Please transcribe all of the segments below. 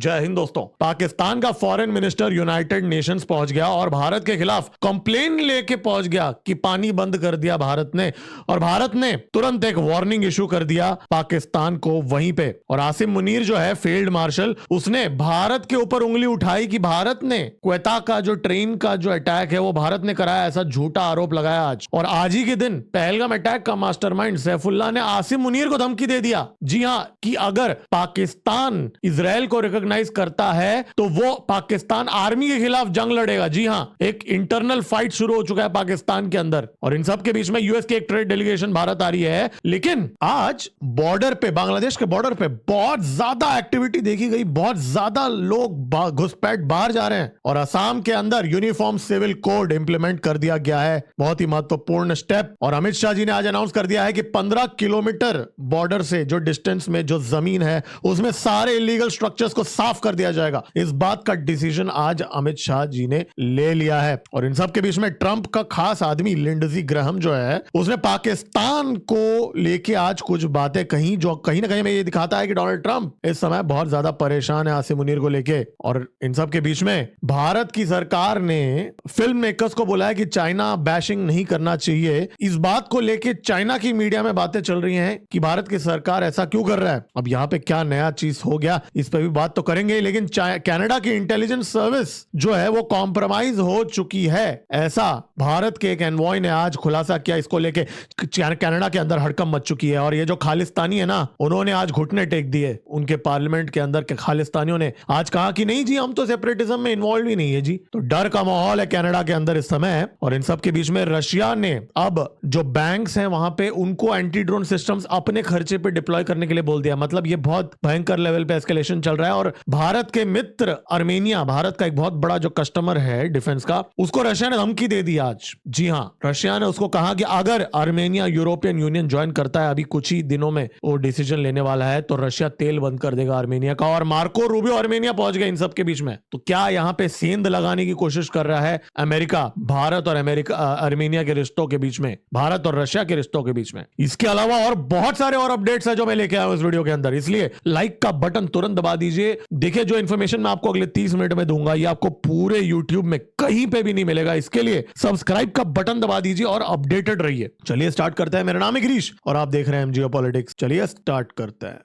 जय हिंद दोस्तों। पाकिस्तान का फॉरेन मिनिस्टर यूनाइटेड नेशंस पहुंच गया और भारत के खिलाफ कंप्लेन लेके पहुंच गया कि पानी बंद कर दिया भारत ने, और भारत ने तुरंत एक वार्निंग इशू कर दिया पाकिस्तान को वहीं पे। और आसिम मुनीर जो है फील्ड मार्शल, उसने भारत के ऊपर उंगली उठाई कि भारत ने क्वेटा का जो ट्रेन का जो अटैक है वो भारत ने कराया, ऐसा झूठा आरोप लगाया आज। और आज ही के दिन पहलगाम अटैक का मास्टरमाइंड सैफुल्लाह ने आसिम मुनीर को धमकी दे दिया, जी हां, कि अगर पाकिस्तान इजराइल को रिकॉग्नाइज करता है तो वो पाकिस्तान आर्मी के खिलाफ जंग लड़ेगा। जी हां, एक इंटरनल फाइट शुरू हो चुका है पाकिस्तान के अंदर, और इन सब के बीच में यूएस की एक ट्रेड डेलीगेशन भारत आ रही है। लेकिन आज बॉर्डर पे, बांग्लादेश के बॉर्डर पे बहुत ज्यादा एक्टिविटी देखी गई, बहुत ज्यादा लोग घुसपैठ बाहर जा रहे हैं, और असम के अंदर यूनिफॉर्म सिविल कोड इंप्लीमेंट कर दिया गया है, बहुत ही महत्वपूर्ण स्टेप। और अमित शाह जी ने आज अनाउंस कर दिया है कि 15 किलोमीटर बॉर्डर से जो डिस्टेंस में जो जमीन है उसमें सारे इलीगल स्ट्रक्चर्स को साफ कर दिया जाएगा। इस बात का डिसीजन आज अमित शाह जी ने ले लिया है। और इन सब के बीच में ट्रंप का खास आदमी लिंडजी ग्राहम जो है, उसने पाकिस्तान को लेके आज कुछ बातें कही जो कहीं ना कहीं में ये दिखाता है कि डोनाल्ड ट्रंप इस समय बहुत ज्यादा परेशान है आसिम मुनीर को लेके। और इन सब के बीच में भारत की सरकार ने फिल्म मेकर्स को बोला है कि चाइना बैशिंग नहीं करना चाहिए। इस बात को लेके चाइना की मीडिया में बातें चल रही हैं कि भारत की सरकार ऐसा क्यों कर रहा है। अब यहाँ पे क्या नया चीज हो गया इस पे भी बात तो करेंगे, लेकिन कनाडा की इंटेलिजेंस सर्विस जो है वो कॉम्प्रोमाइज हो चुकी है, ऐसा भारत के एक एनवॉय ने आज खुलासा किया। इसको लेके कनाडा के अंदर हड़कंप मच चुकी है, और ये जो खालिस्तानी है ना, उन्होंने आज घुटने टेक दिए। उनके पार्लियामेंट के अंदर के खालिस्तानियों ने आज कहा कि नहीं जी, हम तो सेपरेटिज्म में इन्वॉल्व ही नहीं है जी। तो डर का माहौल है कनाडा के अंदर इस समय। और इन सब के बीच में रशिया ने अब जो बैंक्स हैं वहां पे उनको एंटी ड्रोन सिस्टम्स अपने खर्चे पे डिप्लॉय करने के लिए बोल दिया। मतलब ये बहुत भयंकर लेवल पे एस्केलेशन चल रहा है। और भारत के मित्र अर्मेनिया, भारत का एक बहुत बड़ा जो कस्टमर है डिफेंस का, उसको रशिया ने धमकी दे दी आज। जी हां, रशिया ने उसको कहा कि अगर अर्मेनिया यूरोपियन यूनियन ज्वाइन करता है, अभी कुछ ही दिनों में वो डिसीजन लेने वाला है, तो रशिया तेल बंद कर देगा अर्मेनिया का। और मार्को रूबियो अर्मेनिया पहुंच गए इन सब के बीच में। तो क्या यहां पे सेंध लगाने की कोशिश कर रहा है अमेरिका, भारत और अर्मेनिया के रिश्तों के बीच में, भारत और रशिया के रिश्तों के बीच में। इसके अलावा और बहुत सारे और अपडेट्स है जो मैं लेके आया हूं इस वीडियो के अंदर, इसलिए लाइक का बटन तुरंत दबा दीजिए। देखिए, जो इन्फॉर्मेशन मैं आपको अगले 30 मिनट में दूंगा ये आपको पूरे यूट्यूब में कहीं पे भी नहीं मिलेगा। इसके लिए सब्सक्राइब का बटन दबा दीजिए और अपडेटेड रहिए। चलिए स्टार्ट करते हैं। मेरा नाम है गिरीश और आप देख रहे हैं जियो पॉलिटिक्स। चलिए स्टार्ट करते हैं।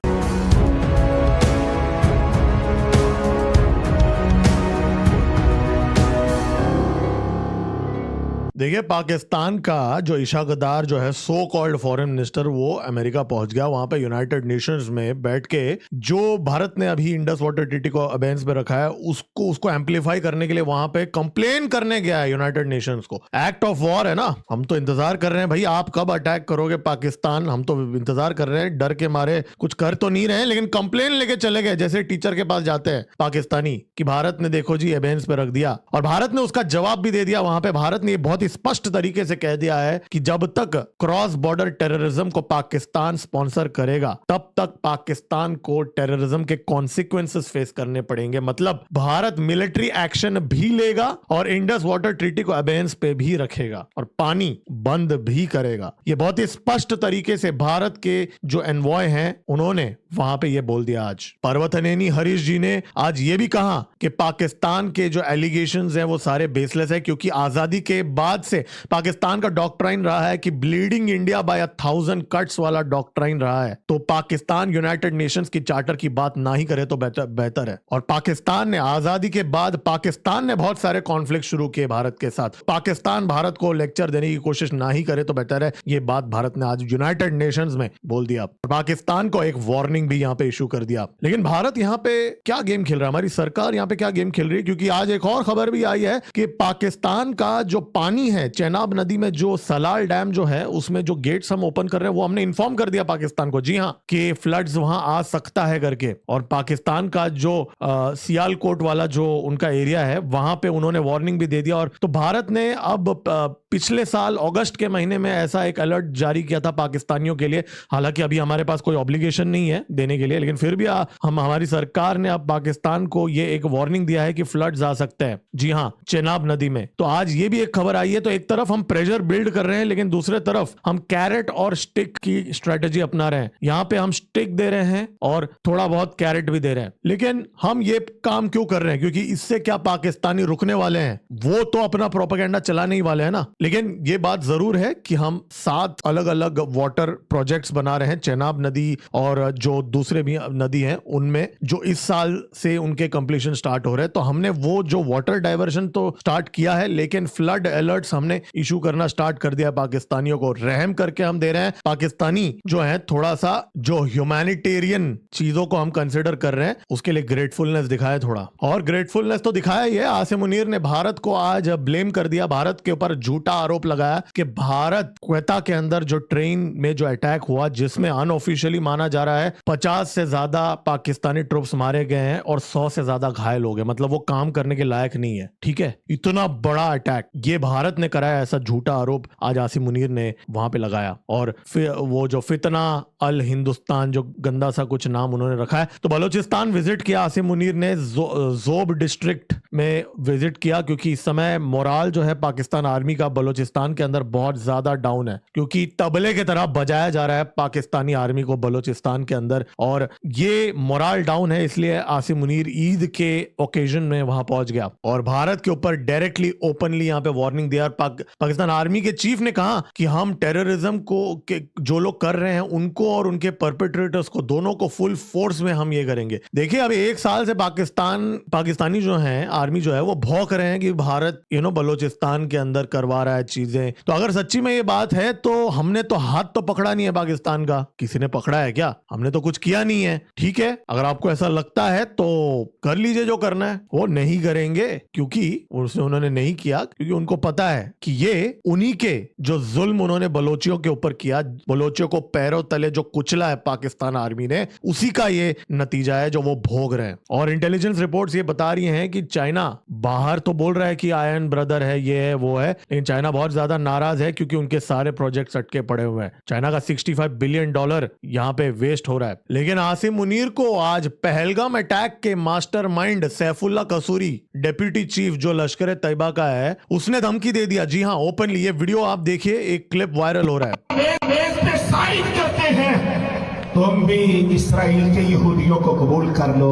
देखिए, पाकिस्तान का जो ईशा गदार जो है सो कॉल्ड फॉरेन मिनिस्टर, वो अमेरिका पहुंच गया। वहां पे यूनाइटेड नेशंस में बैठ के जो भारत ने अभी इंडस वाटर ट्रीटी को अबेंस पे रखा है उसको एम्पलीफाई करने के लिए वहां पे कंप्लेन करने गया है यूनाइटेड नेशंस को। एक्ट ऑफ वॉर है ना, हम तो इंतजार कर रहे हैं भाई, आप कब अटैक करोगे पाकिस्तान, हम तो इंतजार कर रहे हैं। डर के मारे कुछ कर तो नहीं रहे, लेकिन कंप्लेन लेके चले गए, जैसे टीचर के पास जाते हैं पाकिस्तानी कि भारत ने देखो जी अबेंस पे रख दिया। और भारत ने उसका जवाब भी दे दिया। वहां पे भारत ने बहुत स्पष्ट तरीके से कह दिया है कि जब तक क्रॉस बॉर्डर टेररिज्म को पाकिस्तान स्पॉन्सर करेगा तब तक पाकिस्तान को टेररिज्म के कॉन्सिक्वेंसेस फेस करने पड़ेंगे। मतलब भारत मिलिट्री एक्शन भी लेगा और इंडस वाटर ट्रीटी को अबेंस पे भी रखेगा और पानी बंद भी करेगा। ये बहुत ही स्पष्ट तरीके से भारत के जो एनवॉय हैं उन्होंने वहां पे ये बोल दिया। आज पर्वतनेनी हरीश जी ने आज ये भी कहा कि पाकिस्तान के जो एलिगेशंस हैं वो सारे बेसलेस है, क्योंकि आजादी के बाद से पाकिस्तान का डॉक्ट्राइन रहा है कि ब्लीडिंग इंडिया बाय 1000 कट्स वाला डॉक्ट्राइन रहा है। तो पाकिस्तान यूनाइटेड नेशंस की चार्टर की बात ना ही करे तो बेहतर है। और पाकिस्तान ने आजादी के बाद पाकिस्तान ने बहुत सारे कॉन्फ्लिक्ट शुरू किए भारत के साथ। पाकिस्तान भारत को लेक्चर देने की कोशिश ना ही करे तो बेहतर है। ये बात भारत ने आज यूनाइटेड नेशंस में बोल दिया। पाकिस्तान को एक वार्निंग भी यहां पे इशू कर दिया। लेकिन भारत यहां पे क्या गेम खेल रहा है, हमारी सरकार यहां पे क्या गेम खेल रही है, क्योंकि आज एक और खबर भी आई है कि पाकिस्तान का जो पानी है, चेनाब नदी में जो सलाल डैम जो है उसमें जो गेट्स हम ओपन कर रहे हैं वो हमने इन्फॉर्म कर दिया पाकिस्तान को, जी हां, कि फ्लड्स वहां आ सकता है करके। और पाकिस्तान का जो सियालकोट वाला जो उनका एरिया है वहां पे उन्होंने वार्निंग भी दे दिया। और तो भारत ने अब पिछले साल अगस्त के महीने में ऐसा एक अलर्ट जारी किया था पाकिस्तानियों के लिए। हालांकि अभी हमारे पास कोई ऑब्लिगेशन नहीं है देने के लिए, लेकिन फिर भी हमारी सरकार ने अब पाकिस्तान को ये एक वार्निंग दिया है कि फ्लड्स आ सकते हैं, जी हाँ, चेनाब नदी में। तो आज ये भी एक खबर आई है। तो एक तरफ हम प्रेशर बिल्ड कर रहे हैं, लेकिन दूसरे तरफ हम कैरेट और स्टिक की स्ट्रेटेजी अपना रहे हैं। यहाँ पे हम स्टिक दे रहे हैं और थोड़ा बहुत कैरेट भी दे रहे हैं। लेकिन हम ये काम क्यों कर रहे हैं? क्योंकि इससे क्या पाकिस्तानी रुकने वाले हैं? वो तो अपना प्रोपेगेंडा चलाने ही वाले हैं ना। लेकिन ये बात जरूर है कि हम 7 अलग अलग वाटर प्रोजेक्ट्स बना रहे हैं, चेनाब नदी और जो दूसरे भी नदी हैं उनमें, जो इस साल से उनके कंप्लीशन स्टार्ट हो रहे हैं। तो हमने वो जो वाटर डाइवर्शन तो स्टार्ट किया है, लेकिन फ्लड अलर्ट्स हमने इशू करना स्टार्ट कर दिया। पाकिस्तानियों को रहम करके हम दे रहे हैं। पाकिस्तानी जो है थोड़ा सा जो ह्यूमैनिटेरियन चीजों को हम कंसिडर कर रहे हैं, उसके लिए ग्रेटफुलनेस दिखाया थोड़ा। और ग्रेटफुलनेस तो दिखाया ही है। आसिम मुनीर ने भारत को आज ब्लेम कर दिया, भारत के ऊपर झूठा आरोप लगाया कि भारत क्वेता के अंदर जो ट्रेन में जो अटैक हुआ, जिसमें अनऑफिशियली माना जा रहा है 50 से ज्यादा पाकिस्तानी ट्रूप्स मारे गए हैं और 100 से ज्यादा घायल हो गए, मतलब वो काम करने के लायक नहीं है। ठीक है, इतना बड़ा अटैक ये भारत ने कराया, ऐसा झूठा आरोप आज आसिम मुनीर ने वहां पे लगाया। और फिर वो जो फितना अल हिंदुस्तान, जो गंदा सा कुछ नाम उन्होंने रखा है। तो बलोचिस्तान विजिट किया आसिम मुनीर ने, जोब डिस्ट्रिक्ट में विजिट किया, क्योंकि इस समय मोराल जो है पाकिस्तान आर्मी का बलोचिस्तान के अंदर बहुत ज्यादा डाउन है, क्योंकि तबले की तरह बजाया जा रहा है पाकिस्तानी आर्मी को बलोचिस्तान के अंदर, और ये मोराल डाउन है। इसलिए आसिम मुनीर ईद के ओकेजन में वहां पहुंच गया और भारत के ऊपर डायरेक्टली ओपनली यहां पे वार्निंग दिया। पाकिस्तान आर्मी के चीफ ने कहा कि हम टेररिज्म को जो लोग कर रहे हैं उनको और उनके परपेट्रेटर्स को, दोनों को फुल फोर्स में हम ये करेंगे। देखिए, अभी 1 साल से पाकिस्तानी जो है, आर्मी जो है, वो भौंक रहे हैं कि भारत बलोचिस्तान के अंदर करवा रहा है चीजें। तो अगर सच्ची में ये बात है तो हमने तो हाथ तो पकड़ा नहीं है पाकिस्तान का। किसी ने पकड़ा है क्या? हमने तो कुछ किया नहीं है। ठीक है, अगर आपको ऐसा लगता है तो कर लीजिए जो करना है। वो नहीं करेंगे क्योंकि उन्होंने नहीं किया, क्योंकि उनको पता है कि ये उन्हीं के जो जुल्म उन्होंने बलोचियों के ऊपर किया, बलोचियों को पैरों तले जो कुचला है पाकिस्तान आर्मी ने, उसी का ये नतीजा है जो वो भोग रहे हैं। और इंटेलिजेंस रिपोर्ट्स ये बता रही हैं कि चाइना बाहर तो बोल रहा है कि आयरन ब्रदर है, ये है, वो है, लेकिन चाइना बहुत ज्यादा नाराज है क्योंकि उनके सारे प्रोजेक्ट्स अटके पड़े हुए हैं। चाइना का $65 बिलियन यहाँ पे वेस्ट हो रहा है। लेकिन आसिम मुनीर को आज पहलगाम अटैक के मास्टरमाइंड सैफुल्ला कसूरी, डेप्यूटी चीफ जो लश्कर तैयबा का है, उसने धमकी दे दिया। जी हाँ, ओपनली। ये वीडियो आप देखिए, एक क्लिप वायरल हो रहा है। करते हैं, तुम भी इस्राइल के यहूदियों को कबूल कर लो।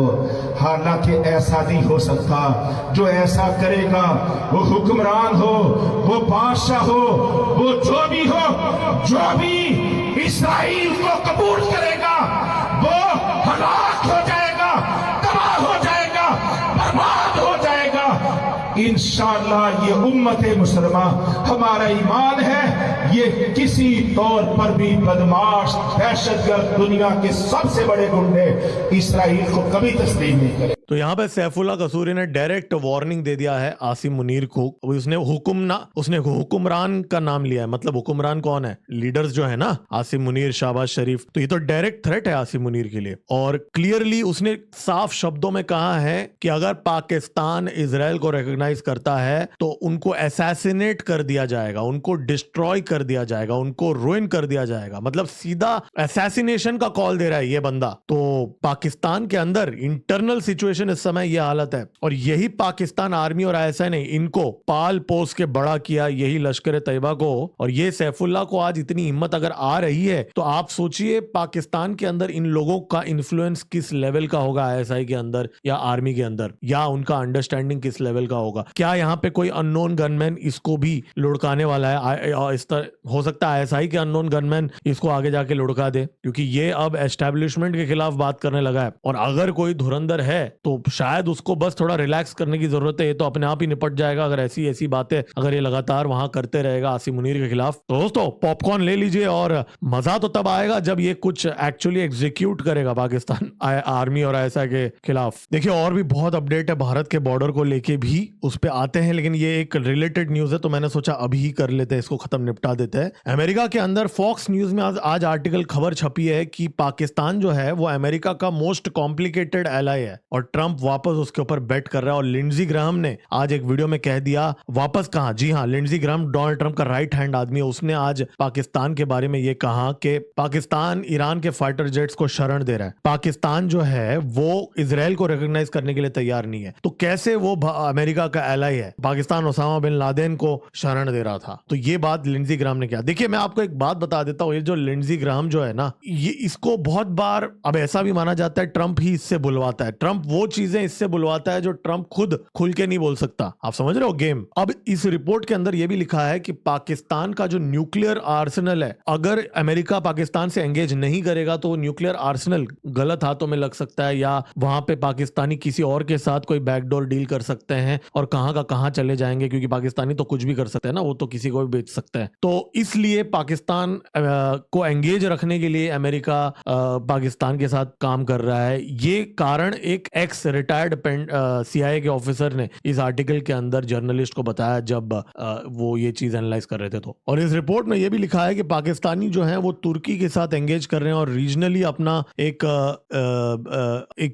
हालांकि ऐसा नहीं हो सकता। जो ऐसा करेगा, वो हुक्मरान हो, वो बादशाह हो, वो जो भी इस्राइल को कबूल करेगा, वो हलाक हो जाएगा, तबाह हो जाएगा, बर्बाद हो जाएगा। इंशाअल्लाह ये उम्मत मुसलमा, हमारा ईमान है, ये किसी तौर पर भी बदमाश, दहशतगर्द, दुनिया के सबसे बड़े गुंडे इस्राइल को कभी तस्लीम नहीं करें। तो यहाँ पे सैफुल्ला कसूरी ने डायरेक्ट वार्निंग दे दिया है आसिम मुनीर को। उसने हुक्मरान का नाम लिया है। मतलब हुक्मरान कौन है? लीडर्स जो है ना, आसिम मुनीर, शहबाज शरीफ। तो ये तो डायरेक्ट थ्रेट है आसिम मुनीर के लिए। और क्लियरली उसने साफ शब्दों में कहा है कि अगर पाकिस्तान इजराइल को रिकॉग्नाइज करता है तो उनको असैसिनेट कर दिया जाएगा, उनको डिस्ट्रॉय कर दिया जाएगा, उनको रुइन कर दिया जाएगा। मतलब सीधा असैसिनेशन का कॉल दे रहा है ये बंदा। तो पाकिस्तान के अंदर इंटरनल सिचुएशन इस समय ये हालत है, और यही पाकिस्तान आर्मी और ISI ने इनको पाल पोस के बड़ा किया, यही लश्कर तैयबा को। और ये सैफुल्ला को आज इतनी हिम्मत अगर आ रही है तो आप सोचिए पाकिस्तान के अंदर इन लोगों का इन्फ्लुएंस किस लेवल का होगा, ISI के अंदर या आर्मी के अंदर, या उनका अंडरस्टैंडिंग किस लेवल का होगा। क्या यहाँ पे कोई अननोन गनमैन इसको भी लुढ़काने वाला है? इस तरह हो सकता है ISI के अननोन गनमैन इसको आगे जाके लुढ़का दे, क्योंकि ये अब एस्टेब्लिशमेंट के खिलाफ बात करने लगा है। और अगर कोई धुरंधर है तो शायद उसको बस थोड़ा रिलैक्स करने की जरूरत है। ये तो अपने आप ही निपट जाएगा अगर ऐसी बातें अगर ये लगातार वहां करते रहेगा आसिम मुनीर के खिलाफ। तो दोस्तों, पॉपकॉर्न ले लीजिए, और मजा तो तब आएगा जब ये कुछ एक्चुअली एग्जीक्यूट करेगा पाकिस्तान आर्मी और ISI के खिलाफ। देखिए, और भी बहुत अपडेट है भारत के बॉर्डर को लेके भी, उस पर आते हैं, लेकिन ये एक रिलेटेड न्यूज है तो मैंने सोचा अभी ही कर लेते हैं, इसको खत्म निपटा देते हैं। अमेरिका के अंदर फॉक्स न्यूज में आज आर्टिकल खबर छपी है कि पाकिस्तान जो है वो अमेरिका का मोस्ट कॉम्प्लिकेटेड एलाई है, और ट्रंप वापस उसके ऊपर बेट कर रहा है। और लिंडजी ग्राहम ने आज एक वीडियो में कह दिया, वापस कहा, जी हाँ, लिंडजी ग्राहम डोनाल्ड ट्रंप का राइट हैंड आदमी है, उसने आज पाकिस्तान के बारे में ये कहा कि पाकिस्तान ईरान के फाइटर जेट्स को शरण दे रहा है, पाकिस्तान जो है वो इजराइल को रिकॉग्नाइज करने के लिए तैयार नहीं है, तो कैसे वो अमेरिका का एलाई है। पाकिस्तान ओसामा बिन लादेन को शरण दे रहा था। तो ये बात लिंडजी ग्राहम ने किया। देखिए मैं आपको एक बात बता देता हूं, ये जो लिंडजी ग्राहम जो है ना, ये इसको बहुत बार अब ऐसा भी माना जाता है ट्रंप ही इससे बुलवाता है, ट्रंप वो चीजें इससे बुलवाता है जो ट्रंप खुद खुल के नहीं बोल सकता। आप समझ रहे हो गेम। अब इस रिपोर्ट के अंदर यह भी लिखा है कि पाकिस्तान का जो न्यूक्लियर आर्सेनल है, अगर अमेरिका पाकिस्तान से एंगेज नहीं करेगा तो न्यूक्लियर आर्सेनल गलत हाथों में लग सकता है, या वहां पे पाकिस्तानी किसी और के साथ कोई बैकडोर डील कर सकते हैं और कहां का कहां चले जाएंगे, क्योंकि पाकिस्तानी तो कुछ भी कर सकते हैं ना, वो तो किसी को भी बेच सकते हैं। तो इसलिए पाकिस्तान को एंगेज रखने के लिए अमेरिका पाकिस्तान के साथ काम कर रहा है। ये कारण एक एक्स रिटायर्ड CIA के ऑफिसर ने इस आर्टिकल के अंदर जर्नलिस्ट को बताया जब वो ये चीज एनालाइज कर रहे थे। तो और इस रिपोर्ट में ये भी लिखा है कि पाकिस्तानी जो है वो तुर्की के साथ एंगेज कर रहे हैं और रीजनली अपना एक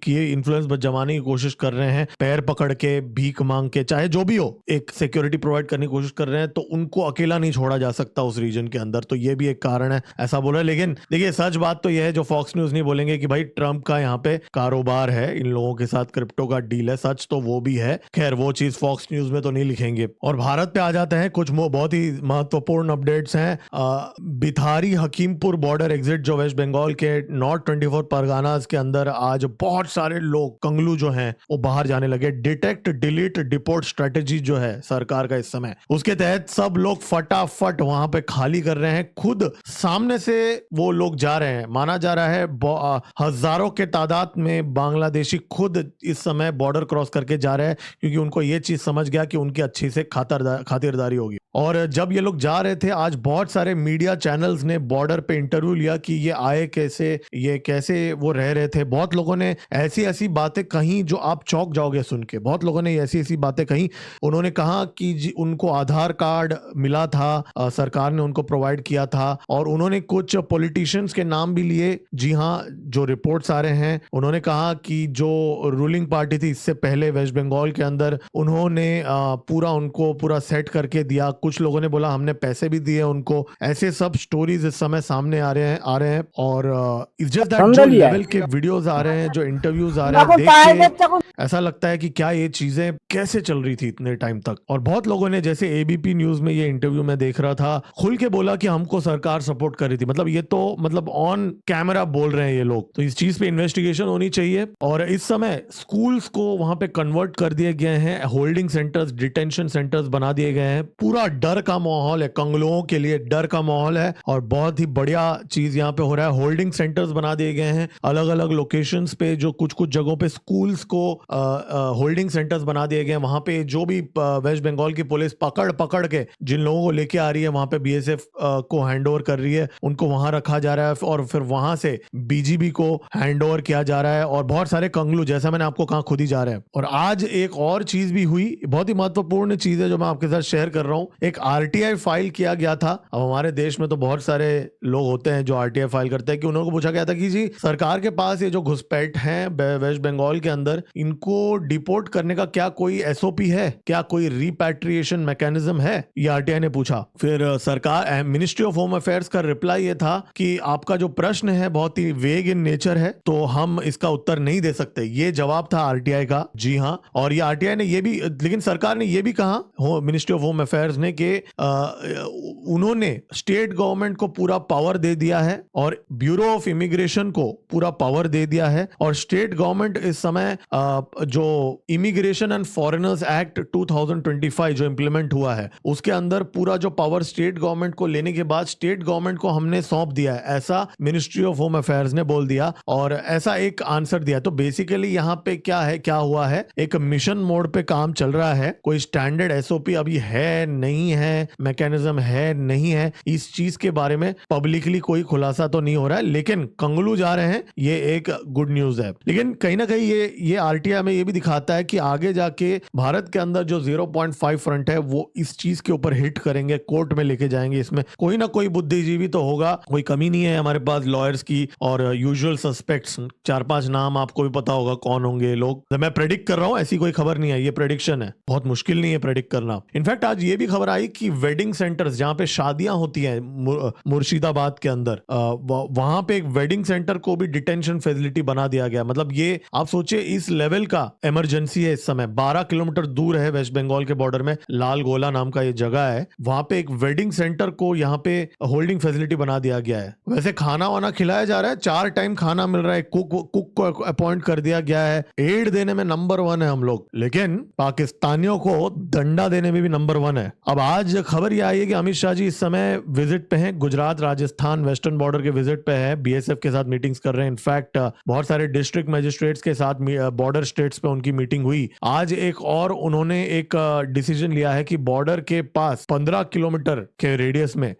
ये इन्फ्लुएंस जमाने की कोशिश कर रहे हैं, पैर पकड़ के, भीख मांग के, चाहे जो भी हो, एक सिक्योरिटी प्रोवाइड करने की कोशिश कर रहे हैं। तो उनको अकेला नहीं छोड़ा जा सकता उस रीजन के अंदर, तो ये भी एक कारण है, ऐसा बोल रहा है। लेकिन देखिए सच बात तो यह है, जो फॉक्स न्यूज नहीं बोलेंगे कि भाई ट्रंप का यहाँ पे कारोबार है, इन लोगों के साथ क्रिप्टो का डील है, सच तो वो भी है। खैर वो चीज फॉक्स न्यूज में तो नहीं लिखेंगे। और भारत पे आ जाते हैं, कुछ बहुत ही महत्वपूर्ण अपडेट्स हैं। बिथारी हकीमपुर बॉर्डर एग्जिट जो वेस्ट बंगाल के नॉर्थ 24 परगानाज के अंदर आज बहुत सारे लोग कंगलू जो हैं वो बाहर जाने लगे। डिटेक्ट डिलीट डिपोर्ट स्ट्रेटेजी जो है सरकार का इस समय, उसके तहत सब लोग फटाफट वहां पे खाली कर रहे हैं। खुद सामने से वो लोग जा रहे हैं, माना जा रहा है हजारों के तादाद में बांग्लादेशी खुद इस समय बॉर्डर क्रॉस करके जा रहे हैं, क्योंकि उनको ये चीज समझ गया कि उनकी अच्छी से खातिरदारी होगी। और जब ये लोग जा रहे थे, आज बहुत सारे मीडिया चैनल्स ने बॉर्डर पे इंटरव्यू लिया कि ये आए कैसे, ये कैसे वो रह रहे थे। बहुत लोगों ने ऐसी ऐसी बातें कही जो आप चौंक जाओगे सुन के। बहुत लोगों ने ऐसी ऐसी बातें कही। उन्होंने कहा कि उनको आधार कार्ड मिला था, सरकार ने उनको प्रोवाइड किया था, और उन्होंने कुछ पॉलिटिशियंस के नाम भी लिए। जी हाँ, जो रिपोर्ट्स आ रहे हैं, उन्होंने कहा कि जो रूलिंग पार्टी थी इससे पहले वेस्ट बंगाल के अंदर, उन्होंने उनको पूरा सेट करके दिया। कुछ लोगों ने बोला हमने पैसे भी दिए उनको। ऐसे सब स्टोरीज इस समय सामने आ रहे हैं। और इट्स जस्ट दैट जो लेवल के वीडियोस आ रहे हैं, जो इंटरव्यूज आ रहे हैं, देख के ऐसा लगता है कि क्या ये चीजें कैसे चल रही थी इतने टाइम तक। और बहुत लोगों ने, जैसे ABP न्यूज में ये इंटरव्यू में देख रहा था, खुल के बोला कि हमको सरकार सपोर्ट कर रही थी। मतलब ये तो ऑन कैमरा बोल रहे हैं ये लोग। तो इस चीज पे इन्वेस्टिगेशन होनी चाहिए। और इस समय स्कूल्स को वहां पे कन्वर्ट कर दिए गए हैं, होल्डिंग सेंटर्स, डिटेंशन सेंटर्स बना दिए गए हैं। पूरा डर का माहौल है, कंगलों के लिए डर का माहौल है। और बहुत ही बढ़िया चीज यहाँ पे हो रहा है। होल्डिंग सेंटर्स बना दिए गए हैं अलग अलग लोकेशंस पे, जो कुछ कुछ जगहों पे स्कूल्स को होल्डिंग सेंटर्स बना दिए गए हैं। वहां पे जो भी वेस्ट बंगाल की पुलिस पकड़ के जिन लोगों को लेके आ रही है, वहां पे BSF को हैंड ओवर कर रही है, उनको वहां रखा जा रहा है, और फिर वहां से BGB को हैंड ओवर किया जा रहा है। और बहुत सारे कंगलू, जैसा मैंने आपको कहा, खुद ही जा रहे हैं। और आज एक और चीज भी हुई, बहुत ही महत्वपूर्ण चीज है जो मैं आपके साथ शेयर कर रहा हूं। एक RTI फाइल किया गया था। अब हमारे देश में तो बहुत सारे लोग होते हैं जो RTI फाइल करते हैं, कि उन्होंने पूछा गया था कि जी सरकार के पास ये जो घुसपैठ हैं वेस्ट बंगाल के अंदर, इनको डिपोर्ट करने का क्या कोई SOP है, क्या कोई रिपैट्रिएशन मैकेनिज्म है, ये RTI ने पूछा। फिर सरकार, मिनिस्ट्री ऑफ होम अफेयर्स का रिप्लाई ये था कि आपका जो प्रश्न है बहुत ही वेग इन नेचर है, तो हम इसका उत्तर नहीं दे सकते। ये जवाब था RTI का। जी हाँ, और ये RTI ने ये भी, लेकिन सरकार ने ये भी कहा, मिनिस्ट्री ऑफ होम अफेयर्स ने, कि उन्होंने स्टेट गवर्नमेंट को पूरा पावर दे दिया है और ब्यूरो ऑफ इमिग्रेशन को पूरा पावर दे दिया है। और स्टेट गवर्नमेंट इस समय जो इमिग्रेशन एंड फॉरेनर्स एक्ट 2025 जो इंप्लीमेंट हुआ है, उसके अंदर पूरा जो पावर स्टेट गवर्नमेंट को लेने के बाद स्टेट गवर्नमेंट को हमने सौंप दिया है, ऐसा मिनिस्ट्री ऑफ होम अफेयर्स ने बोल दिया और ऐसा एक आंसर दिया। तो बेसिकली यहाँ पे क्या हुआ है, एक मिशन मोड पे काम चल रहा है। कोई स्टैंडर्ड SOP अभी है नहीं नहीं है, मैकेनिज्म है नहीं है, इस चीज के बारे में पब्लिकली कोई खुलासा तो नहीं हो रहा है, लेकिन कंगलू जा रहे हैं, ये एक गुड न्यूज है। लेकिन कहीं ना कहीं ये आरटीआई में ये भी दिखाता है कि आगे जाके भारत के अंदर जो 0.5 फ्रंट है वो इस चीज के ऊपर हिट करेंगे, कोर्ट में लेके जाएंगे। इसमें कोई ना कोई बुद्धिजीवी तो होगा, कोई कमी नहीं है हमारे पास लॉयर्स की, और यूजुअल सस्पेक्ट्स 4-5 नाम आपको भी पता होगा कौन होंगे लोग। तो मैं प्रेडिक्ट कर रहा हूं, ऐसी कोई खबर नहीं है, ये प्रेडिक्शन है, बहुत मुश्किल नहीं है प्रेडिक्ट करना। इनफैक्ट आज ये भी खबर आई कि वेडिंग सेंटर्स जहां पे शादियां होती हैं मुर्शिदाबाद के अंदर, वहां पे एक वेडिंग सेंटर को भी डिटेंशन फैसिलिटी बना दिया गया। मतलब ये आप सोचिए इस लेवल का इमरजेंसी है इस समय। 12 किलोमीटर दूर है वेस्ट बंगाल के बॉर्डर में लाल गोला नाम का ये जगह है, वहां पे एक वेडिंग सेंटर को यहाँ पे होल्डिंग फैसिलिटी बना दिया गया है। वैसे खाना वाना खिलाया जा रहा है, 4 टाइम खाना मिल रहा है, कुक को अपॉइंट कर दिया गया है, एड देने में नंबर 1 है हम लोग, लेकिन पाकिस्तानियों को दंडा देने में भी नंबर 1 है। अब आज खबर यह आई है कि अमित शाह जी इस समय विजिट पे हैं, गुजरात, राजस्थान, वेस्टर्न बॉर्डर के विजिट पे है, बीएसएफ के साथ मीटिंग्स कर रहे हैं। इनफैक्ट बहुत सारे डिस्ट्रिक्ट मजिस्ट्रेट्स के साथ बॉर्डर स्टेट्स पे उनकी मीटिंग हुई। आज एक और उन्होंने एक डिसीजन लिया है कि बॉर्डर के पास 15 किलोमीटर के रेडियस में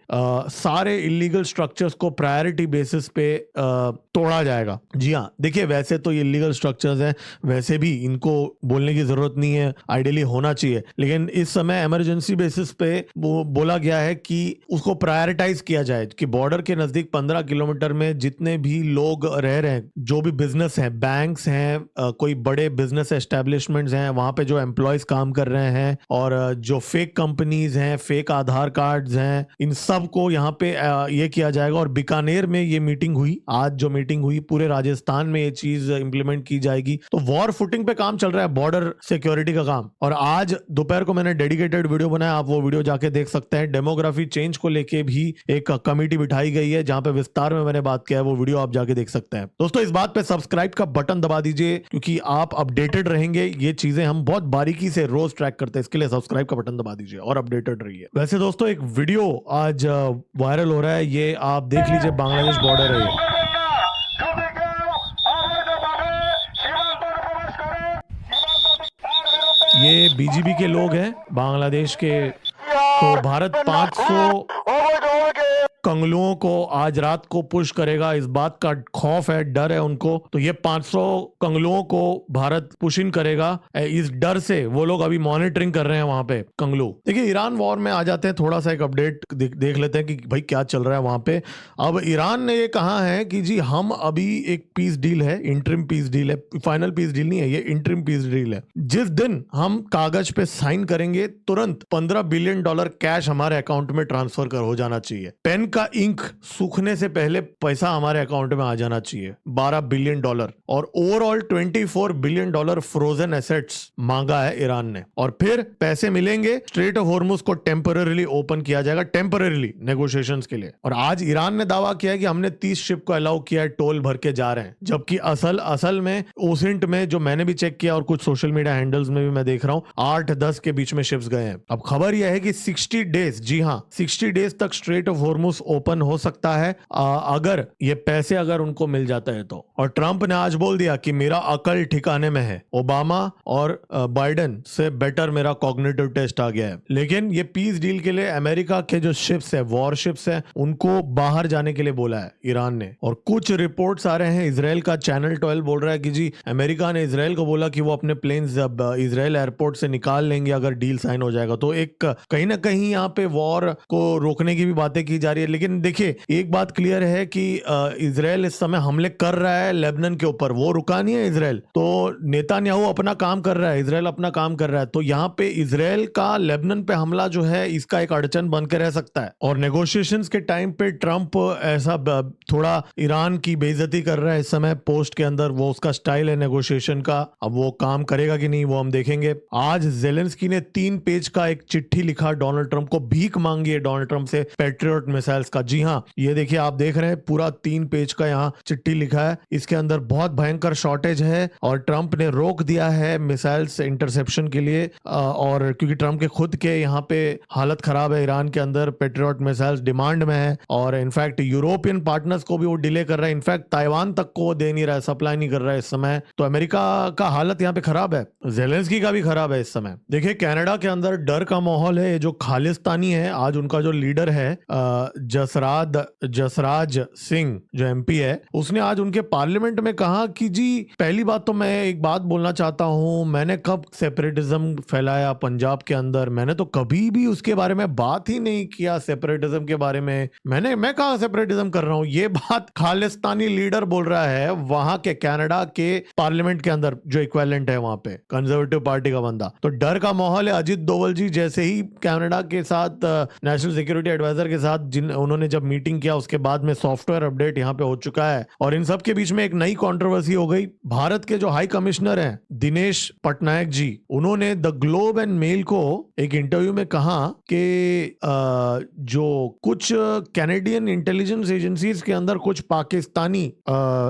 सारे इलीगल स्ट्रक्चर्स को प्रायोरिटी बेसिस पे तोड़ा जाएगा। जी हाँ, देखिए वैसे तो ये इलीगल स्ट्रक्चर्स हैं, वैसे भी इनको बोलने की जरूरत नहीं है, आइडियली होना चाहिए, लेकिन इस समय इमरजेंसी बेसिस पे बोला गया है कि उसको प्रायोरिटाइज किया जाए कि बॉर्डर के नजदीक 15 किलोमीटर में जितने भी लोग रह रहे हैं, जो भी बिजनेस हैं, बैंक्स हैं, कोई बड़े बिजनेस एस्टेब्लिशमेंट्स हैं, वहां पे जो एम्प्लॉयज काम कर रहे हैं, और जो फेक कंपनीज हैं, फेक आधार कार्ड्स हैं, इन सब को यहाँ पे ये किया जाएगा। और बीकानेर में ये मीटिंग हुई, आज जो मीटिंग हुई, पूरे राजस्थान में ये चीज इंप्लीमेंट की जाएगी। तो वॉर फुटिंग पे काम चल रहा है, बॉर्डर सिक्योरिटी का काम। और आज दोपहर को मैंने डेडिकेटेड वीडियो बनाया, आप वो वीडियो जाके देख सकते हैं। डेमोग्राफी चेंज को लेके भी एक कमेटी बिठाई गई है जहां पे विस्तार में मैंने बात किया है, वो वीडियो आप जाके देख सकते हैं। दोस्तों इस बात पे सब्सक्राइब का बटन दबा दीजिए, क्योंकि आप अपडेटेड रहेंगे, ये चीजें हम बहुत बारीकी से रोज ट्रैक करते हैं, इसके लिए सब्सक्राइब का बटन दबा दीजिए और अपडेटेड रहिए। वैसे दोस्तों एक वीडियो आज वायरल हो रहा है, ये आप देख लीजिए, बांग्लादेश बॉर्डर है ये बीजीपी के लोग हैं बांग्लादेश के। तो भारत 500 कंगलुओं को आज रात को पुश करेगा, इस बात का खौफ है, डर है उनको। तो ये 500 कंगलुओं को भारत पुश इन करेगा, इस डर से वो लोग अभी मॉनिटरिंग कर रहे हैं वहां पे कंगलू। देखिए ईरान वॉर में आ जाते हैं, थोड़ा सा एक अपडेट देख लेते हैं कि भाई क्या चल रहा है वहां पे। अब ईरान ने ये कहा है कि जी हम अभी एक पीस डील है, इंटरिम पीस डील है, फाइनल पीस डील नहीं है, ये इंटरिम पीस डील है। जिस दिन हम कागज पे साइन करेंगे तुरंत $15 बिलियन कैश हमारे अकाउंट में ट्रांसफर हो जाना चाहिए। पेन का इंक सूखने से पहले पैसा हमारे अकाउंट में आ जाना चाहिए, $12 बिलियन। और ओवरऑल $24 बिलियन फ्रोजन एसेट्स मांगा है ईरान ने। और फिर पैसे मिलेंगे, स्ट्रेट ऑफ हॉर्मुज को टेम्पररीली ओपन किया जाएगा, टेम्पररीली नेगोशिएशंस के लिए। और आज ईरान ने दावा किया है कि हमने 30 शिप को अलाउ किया है, टोल भर के जा रहे हैं, जबकि असल में ओसिंट में, जो मैंने भी चेक किया और कुछ सोशल मीडिया हैंडल्स में भी मैं देख रहा हूं, 8-10 के बीच में शिप्स गए हैं। अब खबर यह है कि 60 डेज, जी हाँ 60 डेज तक स्ट्रेट ऑफ हॉर्मुज ओपन हो सकता है, अगर ये पैसे अगर उनको मिल जाता है तो। और ट्रंप ने आज बोल दिया कि मेरा अकल ठिकाने में है, ओबामा और बाइडेन से बेटर मेरा कॉग्निटिव टेस्ट आ गया है। लेकिन ये पीस डील के लिए अमेरिका के जो शिप्स है, वॉर शिप्स है, उनको बाहर जाने के लिए बोला है ईरान ने। और कुछ रिपोर्ट्स आ रहे हैं, इजराइल का चैनल 12 बोल रहा है कि जी अमेरिका ने इजराइल को बोला कि वो अपने प्लेन्स इजराइल एयरपोर्ट से निकाल लेंगे अगर डील साइन हो जाएगा। तो एक कहीं ना कहीं यहाँ पे वॉर को रोकने की भी बातें की जा रही है। लेकिन देखिए एक बात क्लियर है कि इजराइल इस समय हमले कर रहा है लेबनान के ऊपर, वो रुका नहीं है इजराइल। तो नेतान्याहू अपना काम कर रहा है, इजराइल अपना काम कर रहा है। तो यहाँ पे इजराइल का लेबनान पे हमला जो है, इसका एक अड़चन बन के रह सकता है। और नेगोशिएशंस के टाइम पे ट्रंप ऐसा थोड़ा ईरान की बेइज्जती कर रहा है इस समय पोस्ट के अंदर, वो उसका स्टाइल है नेगोशिएशन का। अब वो काम करेगा कि नहीं वो हम देखेंगे। आज जेलेंस्की ने 3 पेज का एक चिट्ठी लिखा डोनाल्ड ट्रंप को, भीख मांगी है डोनाल्ड ट्रंप से पैट्रियट मिसाइल मिसाइल्स का। जी हाँ, ये देखिए, आप देख रहे हैं पूरा 3 पेज का यहाँ चिट्ठी लिखा है। इसके अंदर बहुत भयंकर शॉर्टेज है और ट्रंप ने रोक दिया है मिसाइल्स इंटरसेप्शन के लिए, और क्योंकि ट्रंप के खुद के यहाँ पे हालत खराब है, ईरान के अंदर पेट्रियट मिसाइल्स डिमांड में है, और इनफैक्ट यूरोपियन पार्टनर्स को भी वो डिले कर रहा है। इनफैक्ट ताइवान तक को वो दे नहीं रहा है, सप्लाई नहीं कर रहा है इस समय। तो अमेरिका का हालत यहाँ पे खराब है, जेलेंस्की का भी खराब है इस समय। देखिए, कनाडा के अंदर डर का माहौल है। ये जो खालिस्तानी है, आज उनका जो लीडर है जसराज सिंह जो एमपी है, उसने आज उनके पार्लियामेंट में कहा कि जी, पहली बात तो मैं एक बात बोलना चाहता हूं, मैंने कब सेपरेटिज्म फैलाया पंजाब के अंदर? मैंने तो कभी भी उसके बारे में बात ही नहीं किया, सेपरेटिज्म के बारे में। मैं कहा सेपरेटिज्म कर रहा हूं? ये बात खालिस्तानी लीडर बोल रहा है वहां के कनाडा के पार्लियामेंट के अंदर, जो इक्विवेलेंट है वहां पे, कंजर्वेटिव पार्टी का बंदा। तो डर का माहौल है। अजित डोवल जी जैसे ही कनाडा के साथ नेशनल सिक्योरिटी एडवाइजर के साथ उन्होंने जब मीटिंग किया, उसके बाद में सॉफ्टवेयर अपडेट यहाँ पे हो चुका है। और इन सब के बीच में एक नई कंट्रोवर्सी हो गई। भारत के जो हाई कमिश्नर हैं दिनेश पटनायक जी, उन्होंने द ग्लोब एंड मेल को एक इंटरव्यू में कहा कि जो कुछ कैनेडियन इंटेलिजेंस एजेंसीज के अंदर कुछ पाकिस्तानी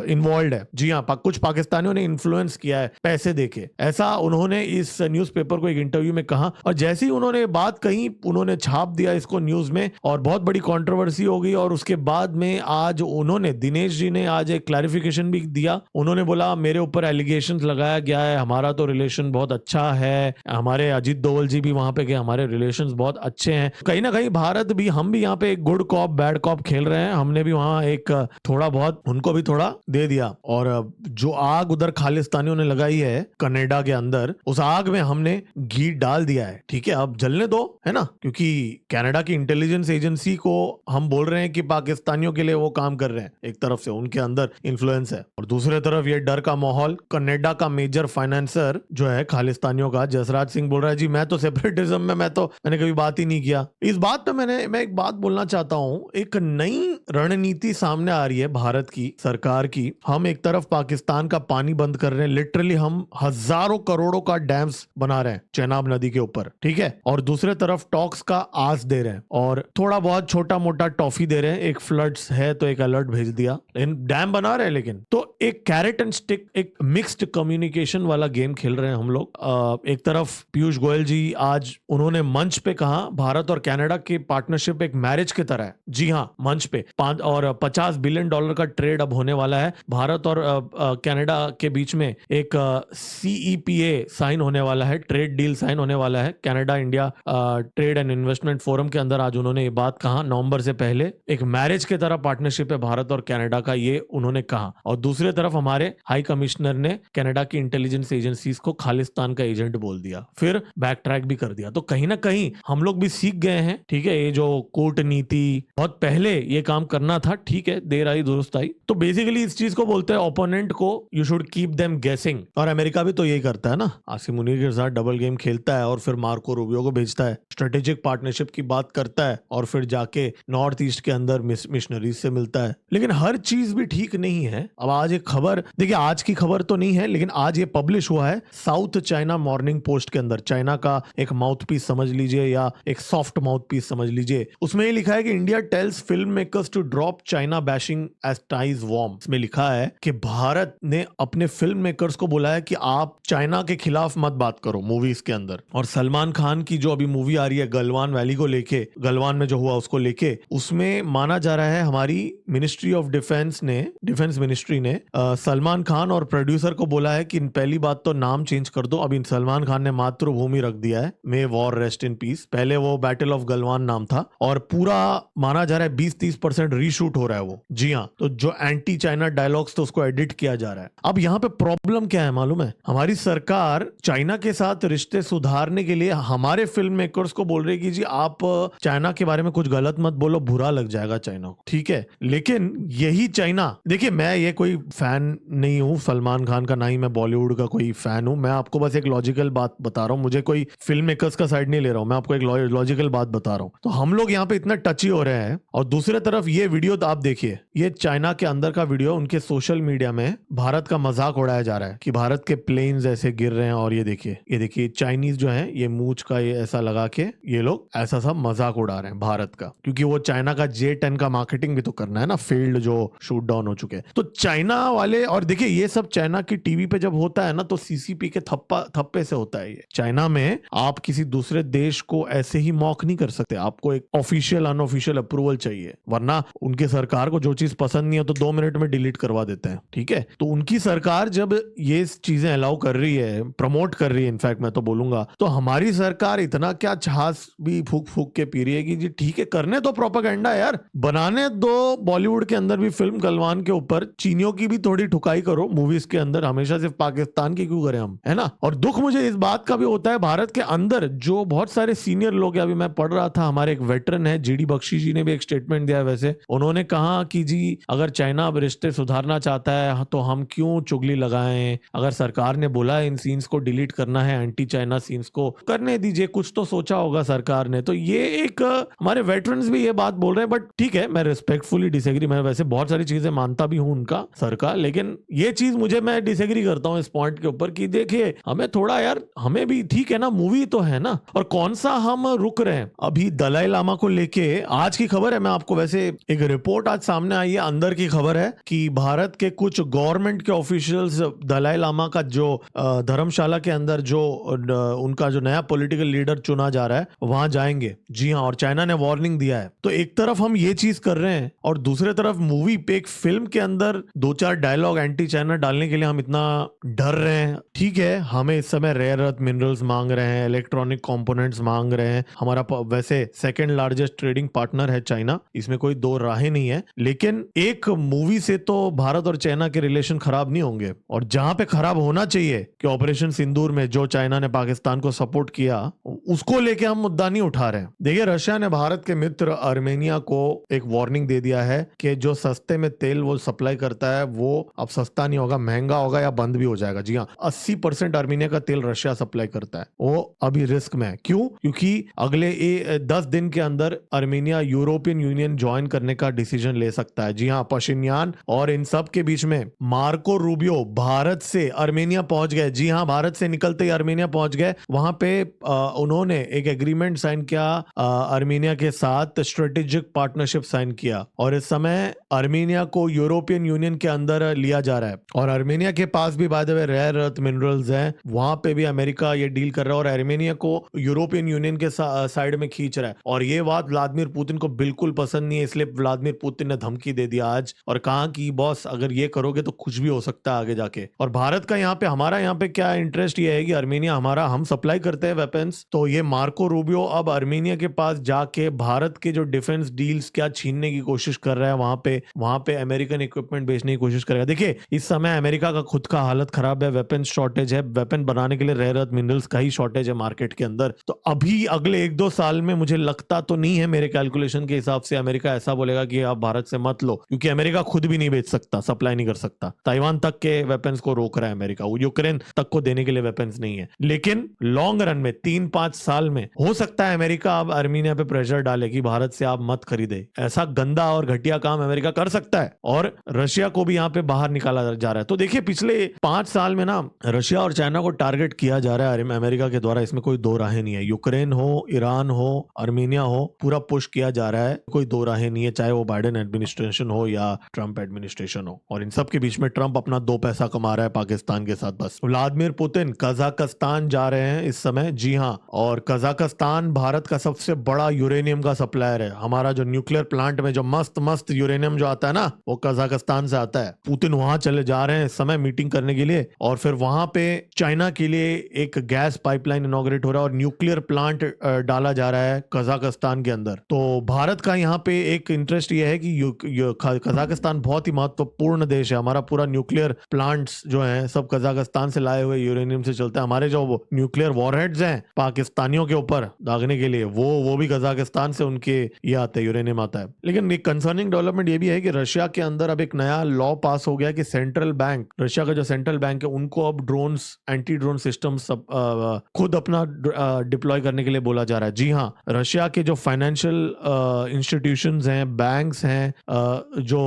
इन्वॉल्व है। जी हाँ, कुछ पाकिस्तानियों ने इन्फ्लुएंस किया है पैसे देके, ऐसा उन्होंने इस न्यूज़पेपर को एक इंटरव्यू में कहा। और जैसे ही उन्होंने बात कही, उन्होंने छाप दिया इसको न्यूज में और बहुत बड़ी कंट्रोवर्सी हो गई। और उसके बाद में आज उन्होंने, दिनेश जी ने आज एक क्लैरिफिकेशन भी दिया। उन्होंने बोला, मेरे ऊपर एलिगेशंस लगाया गया है, हमारा तो रिलेशन बहुत अच्छा है, हमारे अजीत डोवल जी भी वहां पे गए, हमारे रिलेशंस बहुत अच्छे हैं। कहीं ना कहीं भारत भी, हम भी यहाँ पे एक गुड कॉप बैड कॉप खेल रहे हैं। हमने भी वहां एक थोड़ा बहुत उनको भी थोड़ा दे दिया। और जो आग उधर खालिस्तानियों ने लगाई है कनाडा के अंदर, उस आग में हमने घी डाल दिया है। ठीक है, अब जलने दो, है ना, क्योंकि कनाडा की इंटेलिजेंस एजेंसी को हम बोल रहे हैं कि पाकिस्तानियों के लिए वो काम कर रहे हैं, एक तरफ से उनके अंदर इन्फ्लुएंस है, और दूसरे तरफ ये डर का माहौल। कनाडा का मेजर फाइनेंसर जो है खालिस्तानियों का, जसराज सिंह, बोल रहा है जी मैं तो सेपरेटिज्म में मैंने कभी बात ही नहीं किया। इस बात पे मैं एक बात बोलना चाहता हूं। एक नई रणनीति सामने आ रही है भारत की सरकार की। हम एक तरफ पाकिस्तान का पानी बंद कर रहे हैं, लिटरली हम हजारों करोड़ों का डैम्स बना रहे हैं चेनाब नदी के ऊपर, ठीक है, और दूसरे तरफ टॉक्स का आस दे रहे हैं और थोड़ा बहुत छोटा मोटा टॉफी दे रहे हैं। एक फ्लड्स है तो एक अलर्ट भेज दिया, डैम बना रहे हैं, लेकिन तो एक कैरेट एंड स्टिक, एक मिक्स्ड कम्युनिकेशन वाला गेम खेल रहे हैं हम लोग। एक तरफ पीयूष गोयल जी आज उन्होंने मंच पे कहा, भारत और कनाडा की पार्टनरशिप एक मैरिज की तरह है। जी हाँ, मंच पे $50 बिलियन का ट्रेड अब होने वाला है। भारत और कनाडा के बीच में एक CEPA साइन होने वाला है, ट्रेड डील साइन होने वाला है। Canada India trade and investment forum के अंदर आज उन्होंने ये बात कहा, नवंबर से पहले एक मैरिज की तरह पार्टनरशिप है भारत और कनाडा का, ये उन्होंने कहा। और दूसरी तरफ हमारे हाई कमिश्नर ने कनाडा की इंटेलिजेंस एजेंसीज को खालिस्तान का एजेंट बोल दिया, फिर बैक ट्रैक भी कर दिया। तो कहीं ना कहीं हम लोग भी सीख गए हैं, ठीक है, ये जो कूटनीति बहुत पहले ये काम करना था, ठीक है, देर आई दुरुस्त आई। तो बेसिकली इस चीज को बोलते हैं ओपोनेंट को यू शुड कीप देम गेसिंग। और अमेरिका भी तो यही करता है ना, आसिम मुनीर के साथ डबल गेम खेलता है और फिर मार्को रूबियो को भेजता है, स्ट्रेटेजिक पार्टनरशिप की बात करता है और फिर जाके नॉर्थ ईस्ट के अंदर मिशनरीज से मिलता है। लेकिन हर चीज भी ठीक नहीं है। अब आज एक खबर देखिए, आज की खबर तो नहीं है, लेकिन आज ये पब्लिश हुआ है साउथ चाइना मॉर्निंग पोस्ट के अंदर। चाइना का एक माउथ पीस समझ लीजिए या एक सॉफ्ट माउथ पीस समझ लीजिए। उसमें ये लिखा है कि India tells film makers to drop China bashing as ties warm. इसमें लिखा है कि भारत ने अपने फिल्म मेकर्स को बोला है कि आप चाइना के खिलाफ मत बात करो मूवीज के अंदर। और सलमान खान की जो अभी मूवी आ रही है गलवान वैली को लेके, गलवान में जो हुआ उसको लेके, उसमें माना जा रहा है हमारी मिनिस्ट्री ऑफ डिफेंस मिनिस्ट्री ने सलमान खान और प्रोड्यूसर को बोला है कि पहली बात तो नाम चेंज कर दो। अभी सलमान खान ने मातृभूमि रख दिया है, मे वॉर रेस्ट इन पीस, पहले वो बैटल ऑफ गलवान नाम था। और पूरा माना जा रहा है 20-30% रीशूट हो रहा है वो। जी हाँ, तो जो एंटी चाइना डायलॉग्स तो उसको एडिट किया जा रहा है। अब यहाँ पे प्रॉब्लम क्या है मालूम है? हमारी सरकार चाइना के साथ रिश्ते सुधारने के लिए हमारे फिल्म मेकर्स को बोल रही है कि जी आप चाइना के बारे में कुछ गलत मत बोलो, बुरा लग जाएगा चाइना को, ठीक है। लेकिन यही चाइना, देखिए मैं ये कोई फैन नहीं हूं सलमान खान का, ना ही मैं बॉलीवुड का कोई फैन हूं। मैं आपको बस एक लॉजिकल बात बता रहा हूं, मुझे कोई फिल्म मेकर्स का साइड नहीं ले रहा हूं, मैं आपको एक लॉजिकल बात बता रहा हूं। तो हम लोग यहाँ पे इतना टची हो रहे हैं। और दूसरे तरफ ये वीडियो आप देखिए, ये चाइना के अंदर का वीडियो, उनके सोशल मीडिया में भारत का मजाक उड़ाया जा रहा है कि भारत के प्लेन्स ऐसे गिर रहे हैं। और ये देखिए चाइनीज जो है ये मूंछ का ये ऐसा लगा के ये लोग ऐसा सब मजाक उड़ा रहे हैं भारत का, क्योंकि वो चाइना का J-10 का मार्केटिंग भी तो करना है ना, फील्ड जो शूट डाउन हो चुके हैं। तो चाइना वाले, और देखिए ये सब चाइना की टीवी पे जब होता है ना तो सीसीपी के थप्पे से होता है। ये चाइना में आप किसी दूसरे देश को ऐसे ही मॉक नहीं कर सकते, आपको एक ऑफिशियल अनऑफिशियल अप्रूवल चाहिए, वरना उनकी सरकार को जो चीज पसंद नहीं है तो 2 मिनट में डिलीट करवा देते हैं। ठीक है, तो उनकी सरकार जब ये चीजें अलाउ कर रही है, प्रमोट कर रही है, इनफैक्ट मैं तो बोलूंगा, तो हमारी सरकार इतना क्या छाछ भी फूक फूक के पी रही है कि जी ठीक है, करने तो प्रोपेगेंडा यार, बनाने दो बॉलीवुड के अंदर भी फिल्म गलवान के ऊपर, चीनियों की भी थोड़ी ठुकाई करो मूवीज के अंदर, हमेशा सिर्फ पाकिस्तान की क्यों करें हम, है ना। और दुख मुझे इस बात का भी होता है, भारत के अंदर जो बहुत सारे सीनियर लोग हैं, अभी मैं पढ़ रहा था, हमारे एक वेटरन है जीडी बख्शी जी ने भी एक स्टेटमेंट दिया है, वैसे उन्होंने कहा कि जी अगर चाइना अब रिश्ते सुधारना चाहता है तो हम क्यों चुगली लगाएं, अगर सरकार ने बोला है इन सीन्स को डिलीट करना है, एंटी चाइना सीन्स को करने दीजिए, कुछ तो सोचा होगा सरकार ने। तो ये एक हमारे वेटरन्स भी ये बात बोल रहे हैं, बट ठीक है, मैं रिस्पेक्टफुली डिसएग्री, मैं वैसे बहुत सारी चीजें मानता भी हूं उनका सर का, लेकिन ये चीज मैं डिसएग्री करता हूं इस पॉइंट के ऊपर कि देखिए हमें थोड़ा यार, हमें भी ठीक है ना, मूवी तो है ना, और कौन सा हम रुक रहे हैं। अभी दलाई लामा को लेके आज की खबर है, मैं आपको वैसे एक रिपोर्ट आज सामने आई है, अंदर की खबर है कि भारत के कुछ गवर्नमेंट के ऑफिशियल्स दलाई लामा का जो धर्मशाला के अंदर जो उनका जो नया पॉलिटिकल लीडर चुना जा रहा है वहां जाएंगे। जी हाँ, और चाइना ने वार्निंग दिया है। तो एक तरफ हम ये चीज कर रहे हैं और दूसरे तरफ मूवी पे, एक फिल्म के अंदर 2-4 डायलॉग एंटी चाइना डालने के लिए हम इतना डर रहे हैं। ठीक है, हमें इस समय रेयर अर्थ मिनरल्स मांग रहे हैं, इलेक्ट्रॉनिक कंपोनेंट्स मांग रहे हैं, हमारा वैसे सेकंड लार्जेस्ट ट्रेडिंग पार्टनर है चाइना, इसमें कोई दो राहें नहीं है, लेकिन एक मूवी से तो भारत और चाइना के रिलेशन खराब नहीं होंगे। और जहां पे खराब होना चाहिए कि ऑपरेशन सिंदूर में जो चाइना ने पाकिस्तान को सपोर्ट किया, उसको लेके हम मुद्दा नहीं उठा रहे हैं। देखिए, रशिया ने भारत के मित्र आर्मेनिया को एक वार्निंग दे दिया है कि जो सस्ते में तेल वो सप्लाई करता है वो अब सस्ता नहीं होगा, महंगा होगा या बंद भी हो जाएगा। जी हाँ, 80% आर्मेनिया का तेल रशिया सप्लाई करता है, वो अभी रिस्क में है। क्यों? क्योंकि अगले 10 दिन के अंदर आर्मेनिया यूरोपियन यूनियन ज्वाइन करने का डिसीजन ले सकता है। जी हाँ, पशिन्यान और इन सब के बीच में मार्को रूबियो भारत से आर्मेनिया पहुंच गए। जी हाँ, भारत से निकलते ही आर्मेनिया पहुंच गए। वहां पे उन्होंने एक एग्रीमेंट साइन किया आर्मेनिया के साथ, स्ट्रेटेजिक पार्टनरशिप साइन किया, और इस समय आर्मेनिया को यूरोपियन यूनियन के अंदर लिया जा रहा है। और आर्मेनिया के पास भी by the way rare earth minerals हैं, वहां पे भी अमेरिका ये डील कर रहा है और आर्मेनिया को यूरोपियन यूनियन के साइड में खींच रहा है। और ये बात व्लादिमीर पुतिन को बिल्कुल पसंद नहीं है, इसलिए व्लादिमीर पुतिन ने धमकी दे दिया आज और कहा कि बॉस अगर ये करोगे तो कुछ भी हो सकता है आगे जाके। और भारत का यहाँ पे, हमारा यहाँ पे क्या इंटरेस्ट ये है कि आर्मेनिया हमारा, हम सप्लाई करते हैं वेपन्स, तो ये मार्को रूबियो अब आर्मेनिया के पास जाके भारत के जो डिफेंस डील्स क्या छीनने की कोशिश कर रहा है, वहां पे अमेरिकन इक्विपमेंट बेचने की कोशिश करेगा। देखिए, इस समय अमेरिका का खुद का हालत खराब है, वेपन शॉर्टेज है, वेपन बनाने के लिए रेयर अर्थ मिनरल्स का ही शॉर्टेज है मार्केट के अंदर। तो अभी अगले 1-2 साल में मुझे लगता तो नहीं है, मेरे कैलकुलेशन के हिसाब से अमेरिका ऐसा बोलेगा कि आप भारत से मत लो, क्योंकि अमेरिका खुद भी नहीं बेच सकता, सप्लाई नहीं कर सकता। ताइवान तक के वेपन्स को रोक रहा है अमेरिका, यूक्रेन तक को देने के लिए वेपन्स नहीं है। लेकिन लॉन्ग रन में 3-5 साल में हो सकता है अमेरिका अब आर्मेनिया पे प्रेशर डाले कि भारत से आप मत खरीदे। ऐसा गंदा और घटिया काम अमेरिका कर सकता है, और रशिया को भी यहाँ पे बाहर निकाला जा रहा है। तो देखिए, पिछले 5 साल में ना रशिया और चाइना को टारगेट किया जा रहा है अमेरिका के द्वारा, इसमें कोई दो राहें नहीं है। यूक्रेन हो, ईरान हो, आर्मेनिया हो, पूरा पुश किया जा रहा है, कोई दो राहें नहीं है, चाहे वो बाइडेन एडमिनिस्ट्रेशन हो या ट्रंप एडमिनिस्ट्रेशन हो। और इन सब के बीच में ट्रंप अपना 2 पैसा कमा रहा है पाकिस्तान के साथ बस। व्लादिमीर पुतिन कजाकिस्तान जा रहे हैं इस समय। जी हाँ, और कजाकिस्तान भारत का सबसे बड़ा यूरेनियम का सप्लायर है। हमारा जो न्यूक्लियर प्लांट में जो मस्त यूरेनियम जो आता है ना, वो कजाकिस्तान से आता है। पुतिन वहां चले जा रहे हैं इस समय मीटिंग करने के लिए, और फिर वहां पे चाइना के लिए एक गैस पाइपलाइन इनॉग्रेट हो रहा है और न्यूक्लियर प्लांट डाला जा रहा है कजाकिस्तान के अंदर। तो भारत का यहाँ पे एक इंटरेस्ट ये है कि कजाकिस्तान बहुत ही महत्वपूर्ण देश है, हमारा पूरा न्यूक्लियर प्लांट्स जो है सब कजाकिस्तान से लाए हुए यूरेनियम से चलता है। हमारे जो न्यूक्लियर वॉरहेड्स हैं पाकिस्तानियों के ऊपर दागने के लिए, वो भी कजाकिस्तान से उनके ये आते हैं, यूरेनियम आता है। लेकिन एक कंसर्निंग डेवलपमेंट ये भी है कि रशिया के अंदर अब एक नया लॉ पास हो गया कि सेंट्रल बैंक, रशिया का जो सेंट्रल बैंक है, उनको अब ड्रोन्स, एंटी ड्रोन सिस्टम खुद अपना डिप्लॉय करने के लिए बोला जा रहा है। जी हाँ, रशिया के जो फाइनेंशियल इंस्टीट्यूशंस हैं, बैंक्स हैं, जो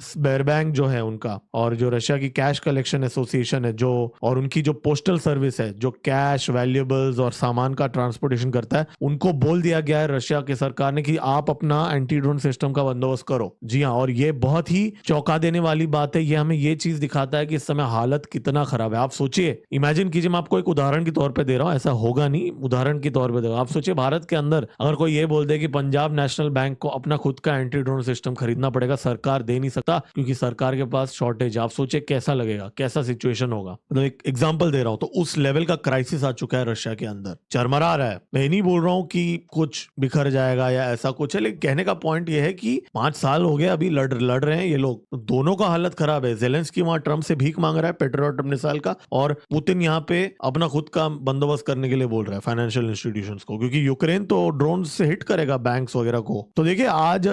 स्बेरबैंक जो है उनका, और जो रशिया की कैश कलेक्शन एसोसिएशन है जो, और उनकी जो पोस्टल सर्विस है जो कैश, वैल्यूएबल्स और सामान का ट्रांसपोर्टेशन करता है, उनको बोल दिया गया है रशिया की सरकार ने कि आप अपना एंटी ड्रोन सिस्टम का बंदोबस्त करो। जी हाँ, और ये बहुत ही चौंका देने वाली बात है। ये हमें ये चीज दिखाता है कि इस समय हालत कितना खराब है। आप सोचिए, इमेजिन कीजिए, मैं आपको एक उदाहरण के तौर पे दे रहा हूँ, ऐसा होगा नहीं, उदाहरण के तौर पे दे रहा हूं। आप सोचिए भारत के अंदर अगर कोई ये बोल दे कि पंजाब नेशनल बैंक को अपना खुद का एंटी ड्रोन सिस्टम खरीदना पड़ेगा, सरकार दे नहीं सकता क्योंकि सरकार के पास शॉर्टेज। आप सोचिए कैसा लगेगा, कैसा सिचुएशन होगा। मतलब एक एग्जांपल दे रहा हूं, तो उस लेवल का क्राइसिस आ चुका है रशिया के अंदर, चरमरा रहा है। मैं नहीं बोल रहा हूं कि कुछ बिखर जाएगा या ऐसा कुछ है, लेकिन कहने का पॉइंट ये है कि 5 साल हो गए अभी लड़ रहे हैं ये लोग, तो दोनों का हालत खराब है। जेलेंस्की वहां ट्रम्प से भीख मांग रहा है पेट्रियट मिसाइल का, और पुतिन यहाँ पे अपना खुद का बंदोबस्त करने के लिए बोल रहा है फाइनेंशियल इंस्टीट्यूशंस को, क्योंकि यूक्रेन तो ड्रोन से हिट करेगा बैंक्स वगैरह को। तो देखिए आज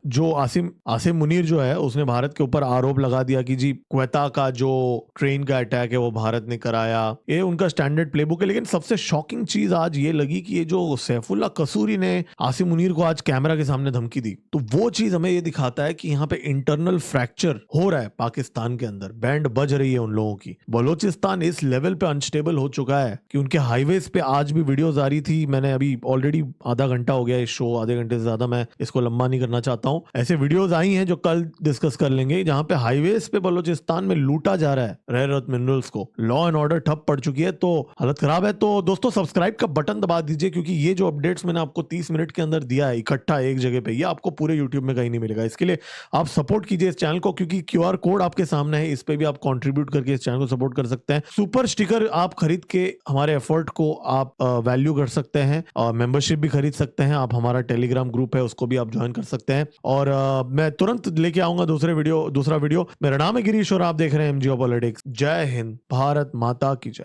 जो आसिम मुनीर जो है उसने भारत के ऊपर आरोप लगा दिया कि जी क्वेता का जो ट्रेन का अटैक है वो भारत ने कराया। ये उनका स्टैंडर्ड प्लेबुक है। लेकिन सबसे शॉकिंग चीज आज ये लगी कि ये जो सैफुल्ला कसूरी ने आसिम मुनीर को आज कैमरा के सामने धमकी दी, तो वो चीज हमें ये दिखाता है कि यहाँ पे इंटरनल फ्रैक्चर हो रहा है पाकिस्तान के अंदर, बैंड बज रही है उन लोगों की। बलोचिस्तान इस लेवल पे अनस्टेबल हो चुका है कि उनके हाईवेज पे आज भी वीडियोज आ रही थी। मैंने अभी ऑलरेडी आधा घंटा हो गया इस शो, आधे घंटे से ज्यादा मैं इसको लंबा नहीं करना चाहता हूं। ऐसे वीडियोज आई हैं जो कल डिस्कस कर लेंगे, जहां पे हाईवेज पे बलोचिस्तान में लूटा जा रहा है रेयर अर्थ मिनरल्स को। लॉ एंड ऑर्डर ठप पड़ चुकी है, तो हालत खराब है। तो दोस्तों सब्सक्राइब का बटन दबा दीजिए, क्योंकि ये जो अपडेट्स मैंने आपको 30 मिनट के अंदर दिया है इकट्ठा एक जगह पे, ये आपको पूरे यूट्यूब में कहीं नहीं मिलेगा। इसके लिए आप सपोर्ट कीजिए इस चैनल को, क्योंकि QR कोड आपके सामने है, इस पे भी आप कंट्रीब्यूट करके इस चैनल को सपोर्ट कर सकते हैं। सुपर स्टिकर आप खरीद के हमारे एफर्ट को आप वैल्यू कर सकते हैं, और मेंबरशिप भी खरीद सकते हैं। आप हमारा टेलीग्राम ग्रुप है उसको भी आप ज्वाइन कर सकते हैं। और मैं तुरंत लेके आऊंगा दूसरा वीडियो। मेरा नाम है गिरीश और आप देख रहे हैं MGO पॉलिटिक्स। जय हिंद, भारत माता की जय।